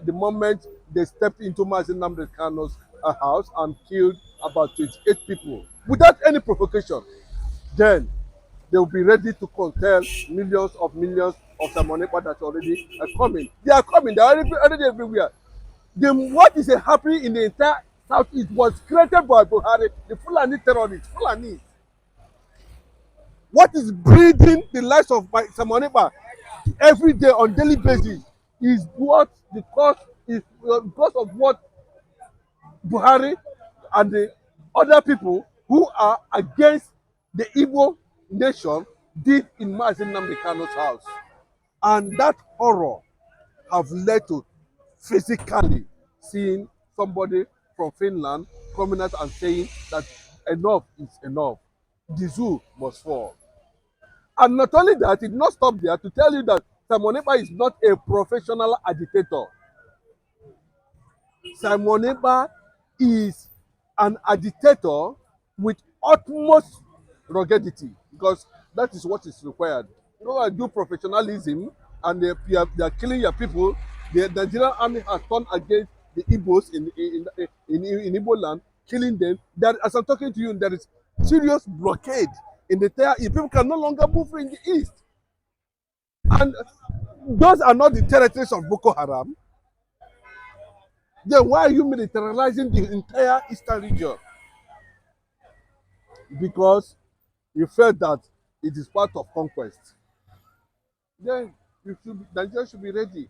the moment they stepped into Mazi Nnamdi Kanu's house and killed about 28 people without any provocation, then they will be ready to contest millions of Samonipa that's already coming. They are coming. They are already everywhere. What is happening in the entire Southeast was created by Buhari, the Fulani terrorists, Fulani. What is breeding the lives of Samonipa every day on daily basis is what the cause is because of what Buhari and the other people who are against the Igbo nation did in Mazi Nnamdi Kanu's house. And that horror have led to physically seeing somebody from Finland coming out and saying that enough is enough. The zoo must fall. And not only that, it did not stop there to tell you that Simon Ekpa is not a professional agitator. Simon Ekpa is an agitator with utmost ruggedity because that is what is required. You know, I do professionalism and they are killing your people. The Nigerian army has turned against the Igbos in Igbo land, killing them. That, as I'm talking to you, there is serious blockade in the entire east. People can no longer move in the east. And those are not the territories of Boko Haram. Then why are you militarizing the entire eastern region? Because you felt that it is part of conquest. Then Nigeria should be ready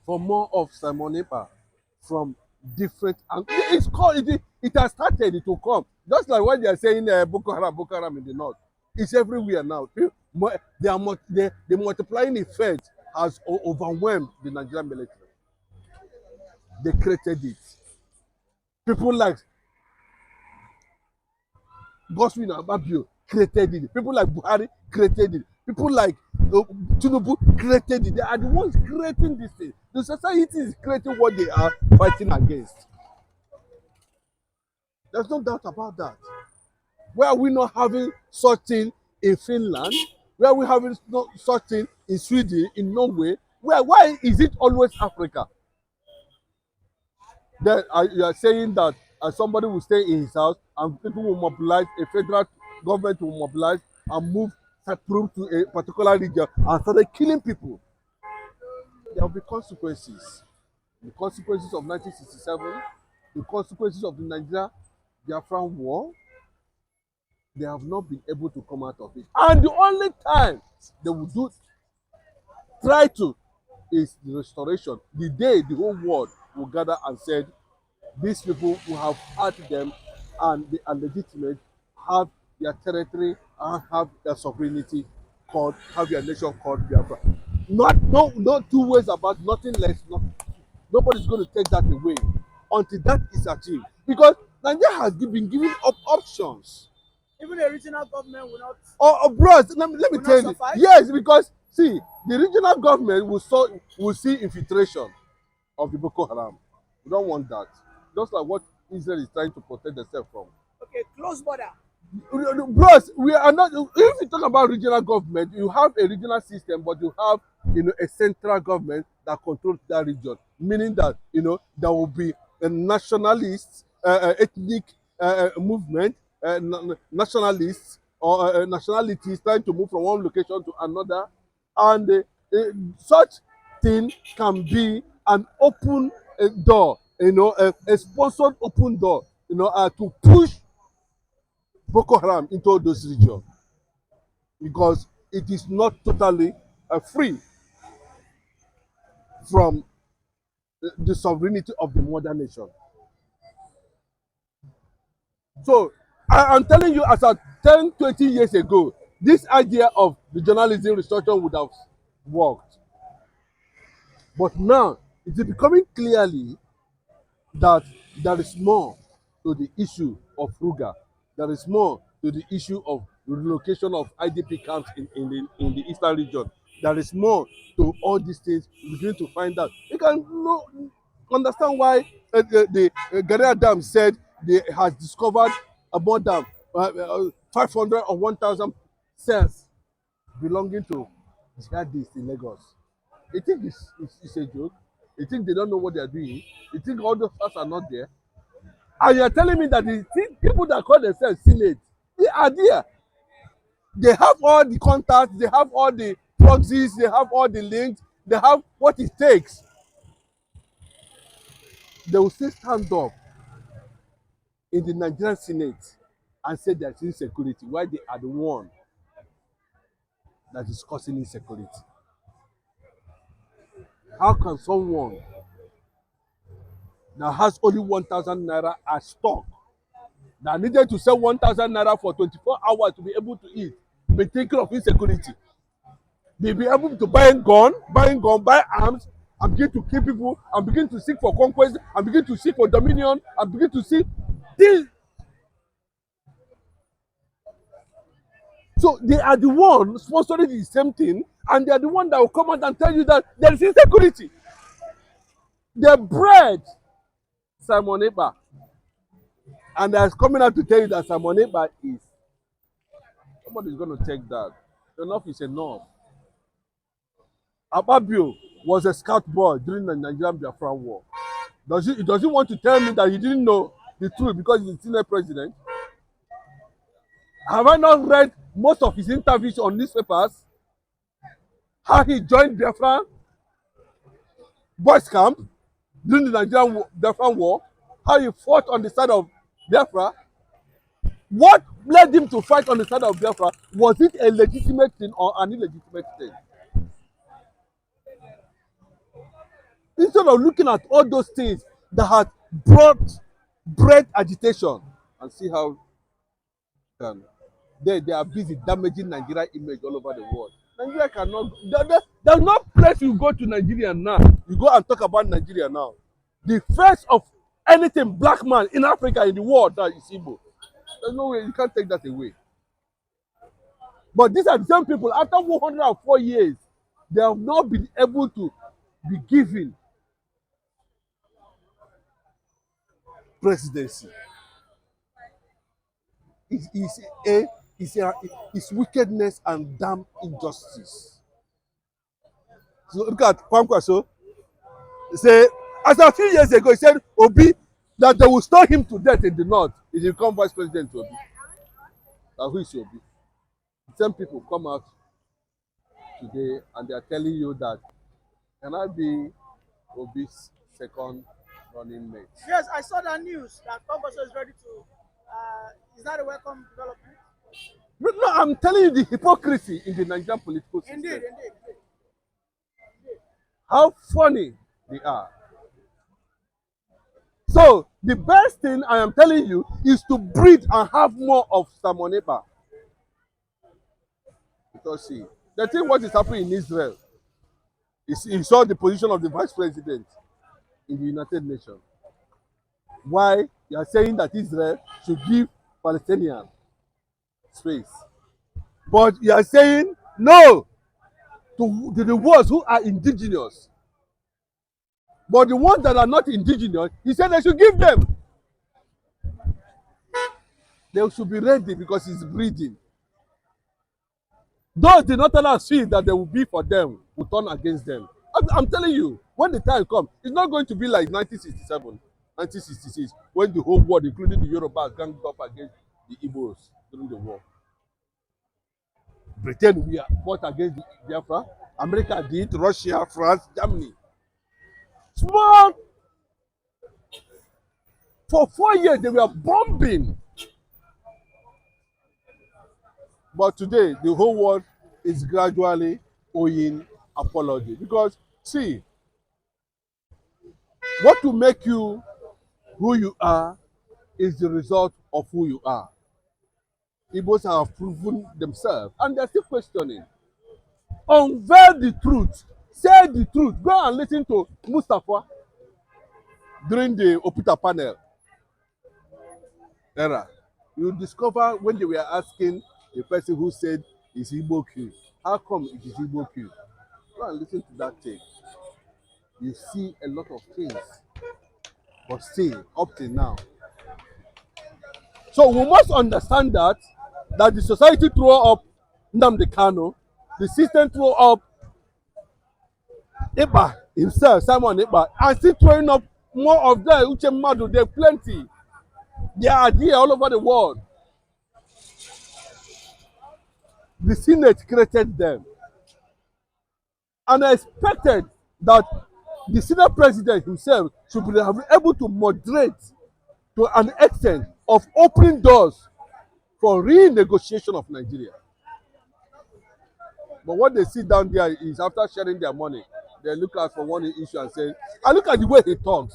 for more of Simon Ekpa from different angles. It has started, it will come. Just like what they are saying Boko Haram in the north. It's everywhere now. The multiplying effect has overwhelmed the Nigerian military. They created it. People like Godswin and Akpabio created it. People like Buhari created it. People like Tinubu created it. They are the ones creating this thing. The society is creating what they are fighting against. There's no doubt about that. Where are we not having such thing in Finland? Where are we having such thing in Sweden, in Norway? Why is it always Africa? Then you are saying that somebody will stay in his house and people will mobilize, a federal government will mobilize and move through to a particular region and start killing people. There will be consequences. The consequences of 1967, the consequences of the Nigeria Biafran War, they have not been able to come out of it. And the only time they will try to, is the restoration. The day the whole world will gather and said, these people who have had them and they are legitimate, have their territory and have their sovereignty called, have their nation called Biafra. No two ways about, nothing less. Nobody's going to take that away until that is achieved. Because Nigeria has been given up options. Even the regional government will not. Bros, let me tell you. Yes, because see, the regional government will see infiltration of the Boko Haram. We don't want that. Just like what Israel is trying to protect themselves from. Okay, close border. Bros, we are not. If you talk about regional government, you have a regional system, but you have a central government that controls that region. Meaning that there will be a nationalist, ethnic movement, nationalists or nationalities trying to move from one location to another, and such thing can be an open door, a sponsored open door, to push Boko Haram into those regions, because it is not totally free from the sovereignty of the mother nation. So I'm telling you, as at 10, 20 years ago, this idea of the journalism restructuring would have worked. But now it is becoming clearly that there is more to the issue of Ruga. There is more to the issue of relocation of IDP camps in the eastern region. There is more to all these things. We begin to find out. You can understand why the Garia Dam said they has discovered a more than 500 or 1,000 cells belonging to jihadists in Lagos. You think it's a joke? You think they don't know what they are doing? You think all those facts are not there? And you're telling me that the people that call themselves Senate, they are there. They have all the contacts, they have all the proxies, they have all the links, they have what it takes. They will still stand up in the Nigerian Senate and say there's insecurity, while they are the one that is causing insecurity. How can someone that has only 1,000 naira as stock, that needed to sell 1,000 naira for 24 hours to be able to eat, be thinking of insecurity? They be able to buy gun, buy arms, and begin to kill people, and begin to seek for conquest, and begin to seek for dominion, and begin to seek this. So they are the ones sponsoring the same thing, and they are the one that will come out and tell you that there is insecurity. They bred Simon Ekpa, and they are coming out to tell you that Simon Ekpa is. Somebody is going to take that. Enough is enough. Akpabio was a scout boy during the Nigerian Biafra war. Does he want to tell me that he didn't know the truth because he's the senior president? Have I not read most of his interviews on newspapers? How he joined Biafra boys camp during the Nigerian Biafra war? How he fought on the side of Biafra? What led him to fight on the side of Biafra? Was it a legitimate thing or an illegitimate thing? Instead of looking at all those things that had bred agitation, and see how they are busy damaging Nigeria image all over the world. Nigeria cannot. There's no place you go to Nigeria now. You go and talk about Nigeria now. The face of anything black man in Africa, in the world, that is Igbo. There's no way, you can't take that away. But these are the same people. After 104 years, they have not been able to be given presidency. It's wickedness and damn injustice. So look at Kwankwaso. Say, as a few years ago, he said Obi that they will stone him to death in the north if he become vice president to Obi. Now who is Obi? The same people come out today and they are telling you that can I be Obi's second running mate? Yes, I saw that news that Congress is ready to. Is that a welcome development? No, I'm telling you the hypocrisy in the Nigerian political system. Indeed. How funny they are. So the best thing I am telling you is to breed and have more of Simon Ekpa. Because see, the thing what is happening in Israel is you saw the position of the vice president in the United Nations. Why you are saying that Israel should give Palestinians space, but you are saying no to the ones who are indigenous. But the ones that are not indigenous, he said they should give them. They should be ready because he's breeding. Those the northerners feel that they will be for them will turn against them. I'm telling you, when the time comes, it's not going to be like 1967, 1966, when the whole world, including the Yorubas, ganged up against the Igbos during the war. Britain, we fought against Biafra. America did, Russia, France, Germany. Small. For 4 years, they were bombing. But today, the whole world is gradually owing apology. Because, see, what will make you who you are is the result of who you are. Igbos have proven themselves, and they're still questioning. Unveil the truth. Say the truth. Go and listen to Mustafa during the Oputa panel era. You discover when they were asking the person who said is Igbo king, how come it is Igbo king? Go and listen to that tape. You see a lot of things, but still up till now. So we must understand that the society throw up Nnamdi Kanu, the system throw up Ekpa himself, Simon Ekpa, and still throwing up more of them. Uche Madu, there plenty. They are there all over the world. The Senate created them. And I expected that the Senate president himself should be able to moderate to an extent of opening doors for renegotiation of Nigeria. But what they sit down there is after sharing their money, they look at for one issue and say, I look at the way he talks.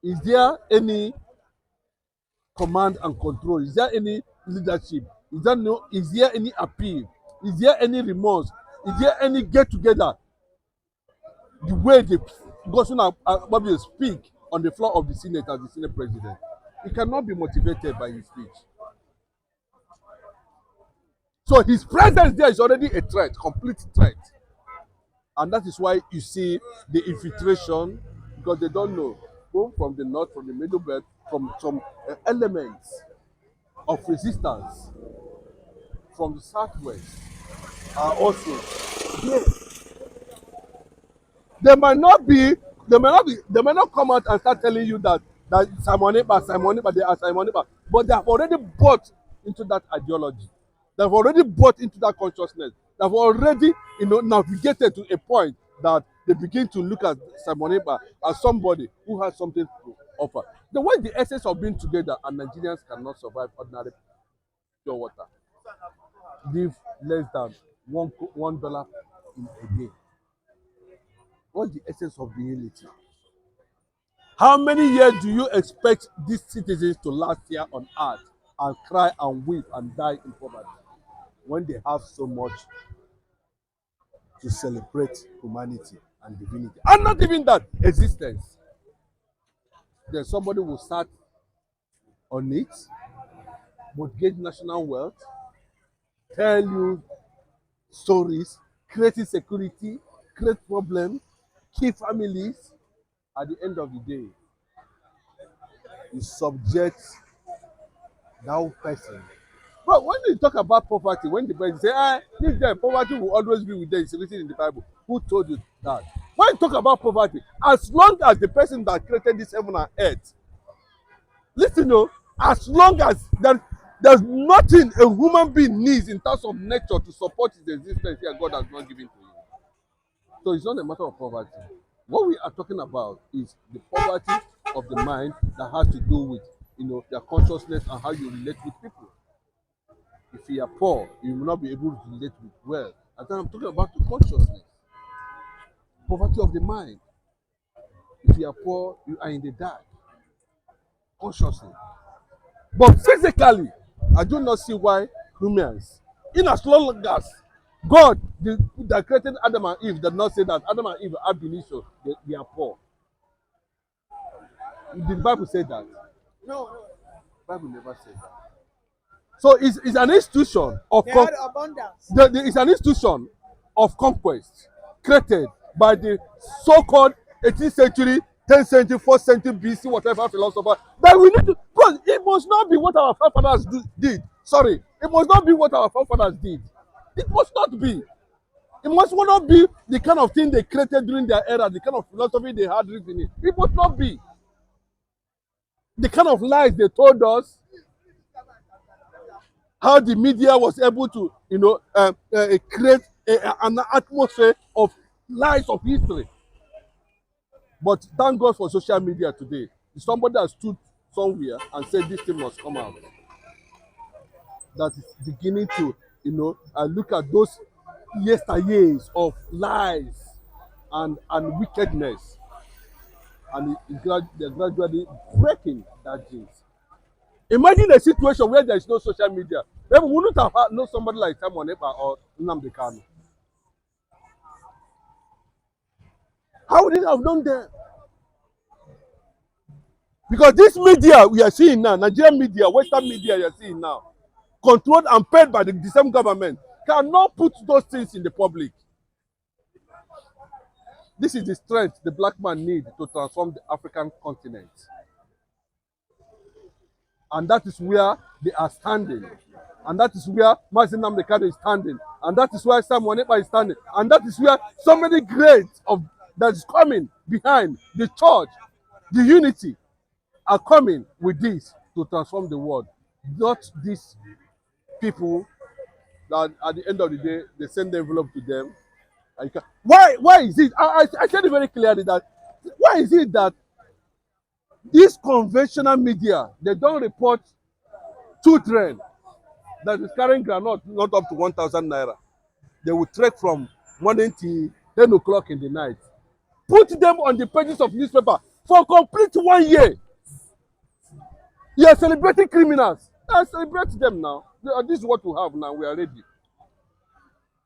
Is there any command and control? Is there any leadership? Is there any appeal? Is there any remorse? Is there any get together? The way the Gosun Akpabio speak on the floor of the Senate as the Senate president, he cannot be motivated by his speech. So his presence there is already a threat, complete threat. And that is why you see the infiltration, because they don't know, both from the north, from the middle belt, from some elements of resistance from the southwest are also there. They might not be, they might not come out and start telling you that Simon Ekpa, they are Simon Ekpa, but they have already bought into that ideology. They have already bought into that consciousness. They have already, navigated to a point that they begin to look at Simon Ekpa as somebody who has something to offer. The way the essence of being together, and Nigerians cannot survive ordinary pure water. Give less than $1 in a day. What's the essence of the unity? How many years do you expect these citizens to last here on earth and cry and weep and die in poverty when they have so much to celebrate humanity and divinity? And not even that, existence. Then somebody will start on it, mortgage national wealth, tell you stories, create insecurity, create problems, kill families. At the end of the day, you subject that person. But when you talk about poverty, when the person say, this guy, poverty will always be with them, it's written in the Bible. Who told you that? When you talk about poverty, as long as the person that created this heaven and earth, listen, as long as there's nothing a human being needs in terms of nature to support his existence here, God has not given to him. So it's not a matter of poverty. What we are talking about is the poverty of the mind that has to do with their consciousness and how you relate with people. If you are poor, you will not be able to relate with well. And then I'm talking about the consciousness, poverty of the mind. If you are poor, you are in the dark, consciously. But physically, I do not see why humans, in as long as God, that created Adam and Eve, did not say that Adam and Eve are beneficial, they are poor. Did the Bible say that? No. The Bible never said that. So it's an institution of They had abundance. It's an institution of conquest created by the so-called 18th century, 10th century, 4th century BC, whatever philosopher. That we need to, because it must not be what our forefathers did. Sorry, it must not be what our forefathers did. It must not be. It must not be the kind of thing they created during their era, the kind of philosophy they had written in. It must not be. The kind of lies they told us, how the media was able to, create an atmosphere of lies of history. But thank God for social media today. Somebody has stood somewhere and said this thing must come out. That is beginning to, look at those yesteryears of lies and wickedness, and they're gradually breaking that jinx. Imagine a situation where there is no social media. Then we wouldn't have known somebody like Simon Ekpa or Nnamdi Kanu. How would it have done them? Because this media we are seeing now, Nigerian media, Western media you are seeing now, controlled and paid by the same government, cannot put those things in the public. This is the strength the black man needs to transform the African continent. And that is where they are standing. And that is where Mazin Namdekado is standing. And that is where Sam Wanepa is standing. And that is where so many greats of that is coming behind the church, the unity, are coming with this to transform the world. Not these people that at the end of the day they send the envelope to them. And you can, why is it? I said it very clearly that why is it that this conventional media they don't report children that is carrying groundnut not up to 1,000 naira. They will trek from morning till 10 o'clock in the night. Put them on the pages of newspaper for complete 1 year. You are celebrating criminals. Celebrate them now. This is what we have now. We are ready.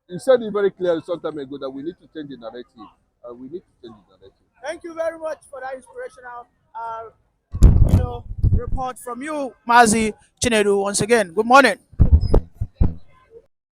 You said it very clearly some time ago that we need to change the narrative. We need to change the narrative. Thank you very much for that inspirational, report from you, Mazi Chinedu. Once again, good morning.